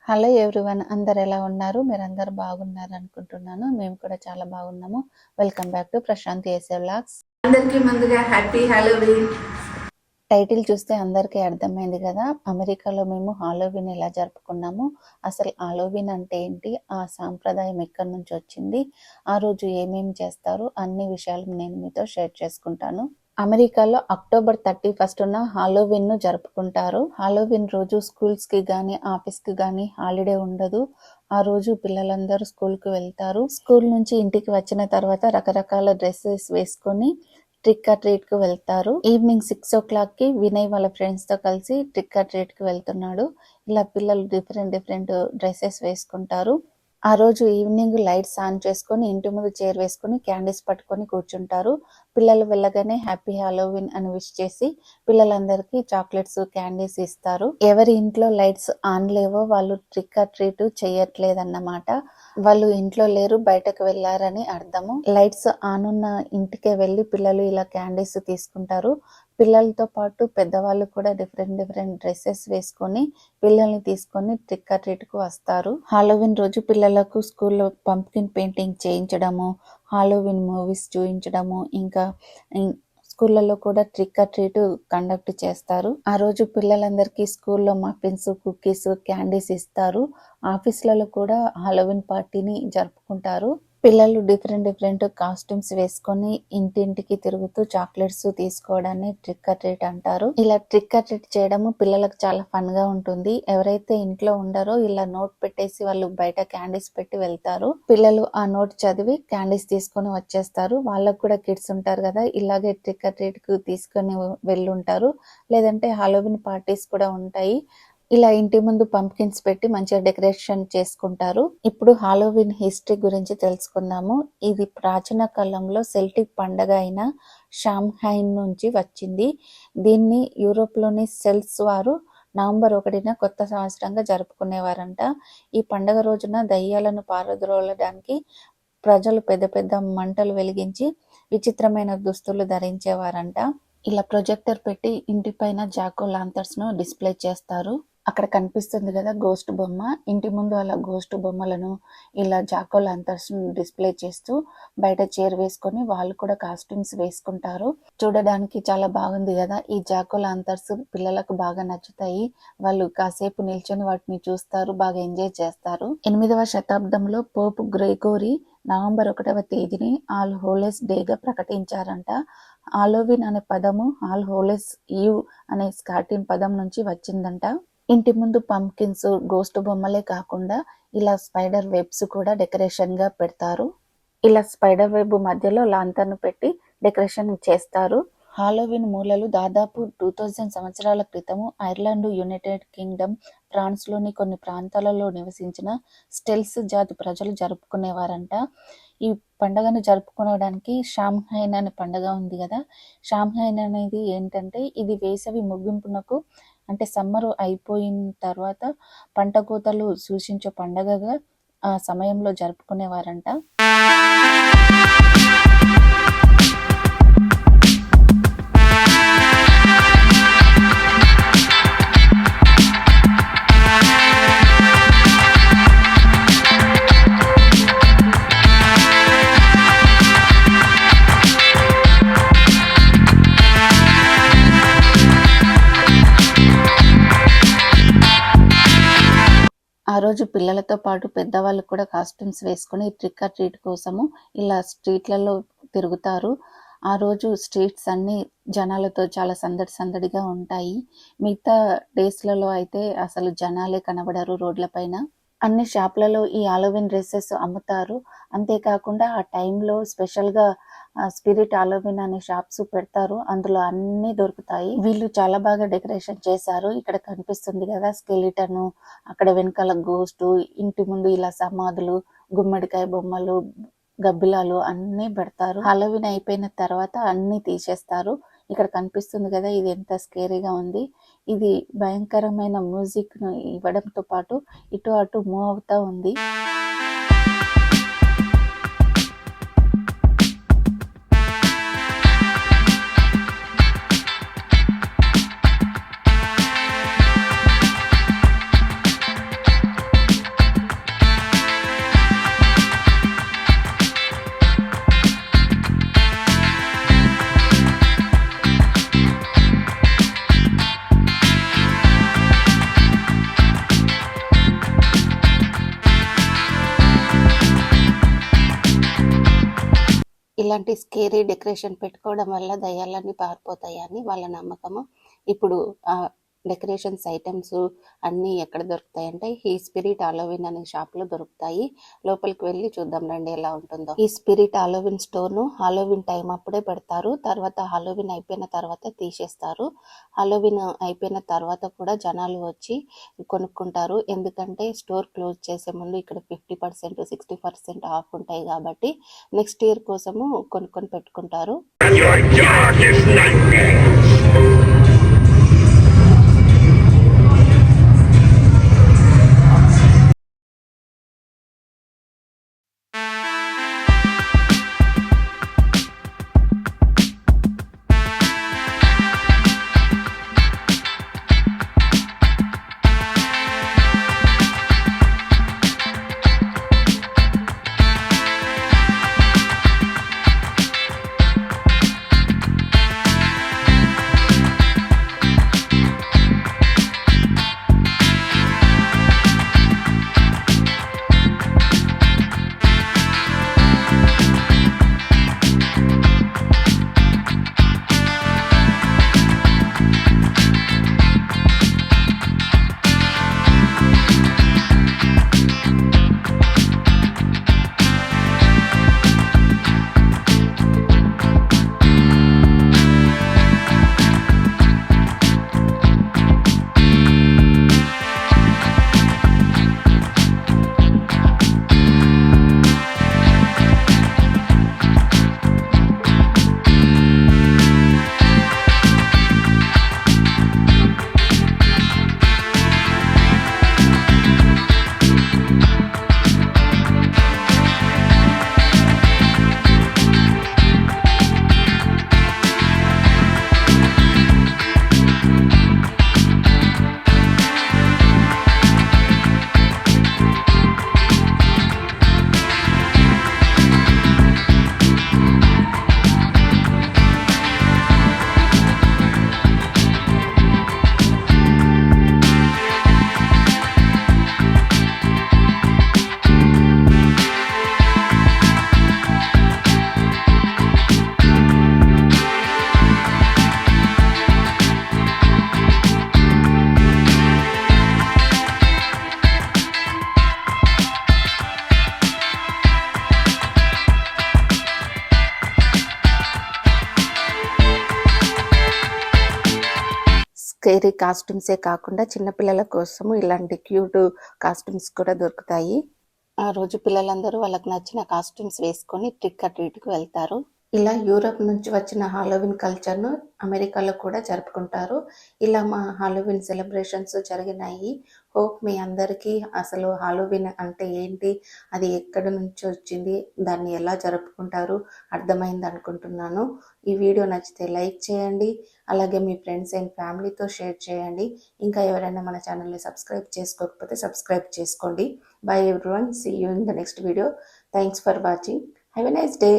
Hello everyone, అందరు ఎలా ఉన్నారు? మీరందరూ బాగున్నారు అనుకుంటున్నాను. మేము కూడా చాలా బాగున్నాము. వెల్కమ్ బ్యాక్ టు ప్రశాంత్ ఏసే వ్లాగ్స్. అందరికీ ముందుగా హ్యాపీ హాలోవీన్. టైటిల్ చూస్తే అందరికీ అర్థమైంది కదా, అమెరికాలో మేము హాలోవీన్ ఎలా జరుపుకున్నాము, అసలు హాలోవీన్ అంటే ఏంటి, ఆ సాంప్రదాయం ఎక్కడి నుంచి వచ్చింది, ఆ రోజు ఏమేమి చేస్తారు, అన్ని విషయాలు నేను మీతో షేర్ చేసుకుంటాను. అమెరికాలో అక్టోబర్ 31న హాలోవీన్ ను జరుపుకుంటారు. హాలోవీన్ రోజు స్కూల్స్ కి గానీ ఆఫీస్ కి గానీ హాలిడే ఉండదు. ఆ రోజు పిల్లలందరూ స్కూల్ కి వెళ్తారు. స్కూల్ నుంచి ఇంటికి వచ్చిన తర్వాత రకరకాల డ్రెస్సెస్ వేసుకొని ట్రిక్ ఆర్ ట్రీట్ కి వెళ్తారు. ఈవినింగ్ 6 o'clock కి వినయ్ వాళ్ళ ఫ్రెండ్స్ తో కలిసి ట్రిక్ ఆర్ ట్రీట్ కి వెళ్తున్నాడు. ఇలా పిల్లలు డిఫరెంట్ డ్రెస్సెస్ వేసుకుంటారు. ఆ రోజు ఈవినింగ్ లైట్స్ ఆన్ చేసుకొని ఇంటి ముందు చైర్ వేసుకొని క్యాండీస్ పట్టుకొని కూర్చుంటారు. పిల్లలు వెళ్ళగానే హ్యాపీ హాలోవీన్ అని విష్ చేసి పిల్లలందరికీ చాక్లెట్స్ క్యాండీస్ ఇస్తారు. ఎవరి ఇంట్లో లైట్స్ ఆన్ లేవో వాళ్ళు ట్రిక్ ఆర్ ట్రీట్ చెయ్యట్లేదన్నమాట. వాళ్ళు ఇంట్లో లేరు, బయటకు వెళ్ళారని అర్థము. లైట్స్ ఆన్ ఉన్న ఇంటికే వెళ్ళి పిల్లలు ఇలా క్యాండీస్ తీసుకుంటారు. పిల్లలతో పాటు పెద్దవాళ్ళు కూడా డిఫరెంట్ డ్రెస్సెస్ వేసుకొని పిల్లల్ని తీసుకొని ట్రిక్ ఆర్ ట్రీట్ కు వస్తారు. హాలోవీన్ రోజు పిల్లలకు స్కూల్లో పంప్కిన్ పెయింటింగ్ చేయించడము, హాలోవీన్ మూవీస్ చూపించడము, ఇంకా స్కూళ్ళలో కూడా ట్రిక్ ఆర్ ట్రీట్ కండక్ట్ చేస్తారు. ఆ రోజు పిల్లలందరికీ స్కూల్లో మఫిన్స్, కుకీస్, క్యాండీస్ ఇస్తారు. ఆఫీసులలో కూడా హాలోవీన్ పార్టీని జరుపుకుంటారు. పిల్లలు డిఫరెంట్ కాస్ట్యూమ్స్ వేసుకొని ఇంటింటికి తిరుగుతూ చాక్లెట్స్ తీసుకోవడాన్ని ట్రిక్ ఆర్ ట్రీట్ అంటారు. ఇలా ట్రిక్ ఆర్ ట్రీట్ చేయడము పిల్లలకు చాలా ఫన్ గా ఉంటుంది. ఎవరైతే ఇంట్లో ఉండారో ఇలా నోట్ పెట్టేసి వాళ్ళు బయట క్యాండీస్ పెట్టి వెళ్తారు. పిల్లలు ఆ నోట్ చదివి క్యాండీస్ తీసుకొని వచ్చేస్తారు. వాళ్ళకు కూడా కిడ్స్ ఉంటారు కదా, ఇలాగే ట్రిక్ ఆర్ ట్రీట్ కు తీసుకొని వెళ్ళుంటారు. లేదంటే హాలోవీన్ పార్టీస్ కూడా ఉంటాయి. ఇలా ఇంటి ముందు పంప్కిన్స్ పెట్టి మంచిగా డెకరేషన్ చేసుకుంటారు. ఇప్పుడు హాలోవీన్ హిస్టరీ గురించి తెలుసుకుందాము. ఇది ప్రాచీన కాలంలో సెల్టిక్ పండగ అయిన షామ్హైన్ నుంచి వచ్చింది. దీన్ని యూరోప్ లోని సెల్ట్స్ వారు నవంబర్ 1న కొత్త సంవత్సరంగా జరుపుకునేవారంట. ఈ పండగ రోజున దయ్యాలను పారద్రోలడానికి ప్రజలు పెద్ద మంటలు వెలిగించి విచిత్రమైన దుస్తులు ధరించేవారంట. ఇలా ప్రొజెక్టర్ పెట్టి ఇంటి పైన జాకో లాంతర్స్ ను డిస్ప్లే చేస్తారు. అక్కడ కనిపిస్తుంది కదా గోస్ట్ బొమ్మ, ఇంటి ముందు అలా గోస్ట్ బొమ్మలను ఇలా జాకో లాంతర్స్ ను డిస్ప్లే చేస్తూ బయట చైర్ వేసుకొని వాళ్ళు కూడా కాస్ట్యూమ్స్ వేసుకుంటారు. చూడడానికి చాలా బాగుంది కదా. ఈ జాకో లాంతర్స్ పిల్లలకు బాగా నచ్చుతాయి. వాళ్ళు కాసేపు నిల్చొని వాటిని చూస్తారు, బాగా ఎంజాయ్ చేస్తారు. 8వ శతాబ్దంలో పోప్ గ్రెగోరీ నవంబర్ 1వ తేదీని ఆల్ హోలెస్ డేగా ప్రకటించారంట. హాలోవీన్ అనే పదము ఆల్ హోలెస్ ఈవ్ అనే స్కాటిన్ పదం నుంచి వచ్చిందంట. ఇంటి ముందు పంప్కిన్స్, గోస్ట్ బొమ్మలే కాకుండా ఇలా స్పైడర్ వెబ్స్ కూడా డెకరేషన్ గా పెడతారు. ఇలా స్పైడర్ వెబ్ మధ్యలో లాంతర్ను పెట్టి డెకరేషన్ చేస్తారు. హాలోవీన్ మూలలు దాదాపు 2000 సంవత్సరాల క్రితము ఐర్లాండ్, యునైటెడ్ కింగ్డమ్, ఫ్రాన్స్ లోని కొన్ని ప్రాంతాలలో నివసించిన స్టెల్స్ జాతి ప్రజలు జరుపుకునేవారంట. ఈ పండుగను జరుపుకోవడానికి షామ్హైన్ అనే పండుగ ఉంది కదా. షామ్హైన్ అనేది ఏంటంటే ఇది వేసవి ముగింపునకు, అంటే సమ్మర్ అయిపోయిన తర్వాత పంట కోతలు సూచించే పండగగా ఆ సమయంలో జరుపుకునేవారంట. ఆ రోజు పిల్లలతో పాటు పెద్దవాళ్ళు కూడా కాస్ట్యూమ్స్ వేసుకొని ట్రిక్ ఆర్ ట్రీట్ కోసము ఇలా స్ట్రీట్లలో తిరుగుతారు. ఆ రోజు స్ట్రీట్స్ అన్ని జనాలతో చాలా సందడిగా ఉంటాయి. మిగతా డేస్లలో అయితే అసలు జనాలే కనబడరు రోడ్ల పైన. అన్ని షాపులలో ఈ హాలోవీన్ డ్రెస్సెస్ అమ్ముతారు. అంతేకాకుండా ఆ టైంలో స్పెషల్గా స్పిరిట్ హాలోవీన్ అనే షాప్స్ పెడతారు, అందులో అన్ని దొరుకుతాయి. వీళ్ళు చాలా బాగా డెకరేషన్ చేశారు. ఇక్కడ కనిపిస్తుంది కదా స్కెలిటన్, అక్కడ వెనకాల గోస్ట్, ఇంటి ముందు ఇలా సమాధులు, గుమ్మడికాయ బొమ్మలు, గబ్బిలాలు అన్ని పెడతారు. హాలోవీన్ అయిపోయిన తర్వాత అన్ని తీసేస్తారు. ఇక్కడ కనిపిస్తుంది కదా, ఇది ఎంత స్కేరీగా ఉంది. ఇది భయంకరమైన మ్యూజిక్ ను ఇవ్వడంతో పాటు ఇటు అటు మూవ్ అవుతా ఉంది. ఇలాంటి స్కేరీ డెకరేషన్ పెట్టుకోవడం వల్ల దయ్యాలన్నీ పారిపోతాయని వాళ్ళ నమ్మకము. ఇప్పుడు డెకరేషన్స్ ఐటమ్స్ అన్నీ ఎక్కడ దొరుకుతాయంటే ఈ స్పిరిట్ హాలోవిన్ అనే షాప్లో దొరుకుతాయి. లోపలికి వెళ్ళి చూద్దాం రండి ఎలా ఉంటుందో. ఈ స్పిరిట్ హాలోవిన్ స్టోర్ను హాలోవిన్ టైం అప్పుడే పెడతారు, తర్వాత హాలోవిన్ అయిపోయిన తర్వాత తీసేస్తారు. హాలోవిన్ అయిపోయిన తర్వాత కూడా జనాలు వచ్చి కొనుక్కుంటారు, ఎందుకంటే స్టోర్ క్లోజ్ చేసే ముందు ఇక్కడ 50% 60% ఆఫ్ ఉంటాయి కాబట్టి నెక్స్ట్ ఇయర్ కోసము కొనుక్కొని పెట్టుకుంటారు. స్కేరీ కాస్ట్యూమ్సే కాకుండా చిన్నపిల్లల కోసము ఇలాంటి క్యూట్ కాస్ట్యూమ్స్ కూడా దొరుకుతాయి. ఆ రోజు పిల్లలందరూ వాళ్ళకి నచ్చిన కాస్ట్యూమ్స్ వేసుకొని ట్రిక్ ఆర్ ట్రీట్కి వెళ్తారు. ఇలా యూరప్ నుంచి వచ్చిన హాలోవిన్ కల్చర్ను అమెరికాలో కూడా జరుపుకుంటారు. ఇలా మా హాలోవిన్ సెలబ్రేషన్స్ జరిగినాయి. హోప్ మీ అందరికీ అసలు హాలోవిన్ అంటే ఏంటి, అది ఎక్కడి నుంచి వచ్చింది, దాన్ని ఎలా జరుపుకుంటారు అర్థమైంది అనుకుంటున్నాను. ఈ వీడియో నచ్చితే లైక్ చేయండి, అలాగే మీ ఫ్రెండ్స్ అండ్ ఫ్యామిలీతో షేర్ చేయండి. ఇంకా ఎవరైనా మన ఛానల్ని సబ్స్క్రైబ్ చేసుకోకపోతే సబ్స్క్రైబ్ చేసుకోండి. Bye everyone, see you in the next video. Thanks for watching. Have a nice day.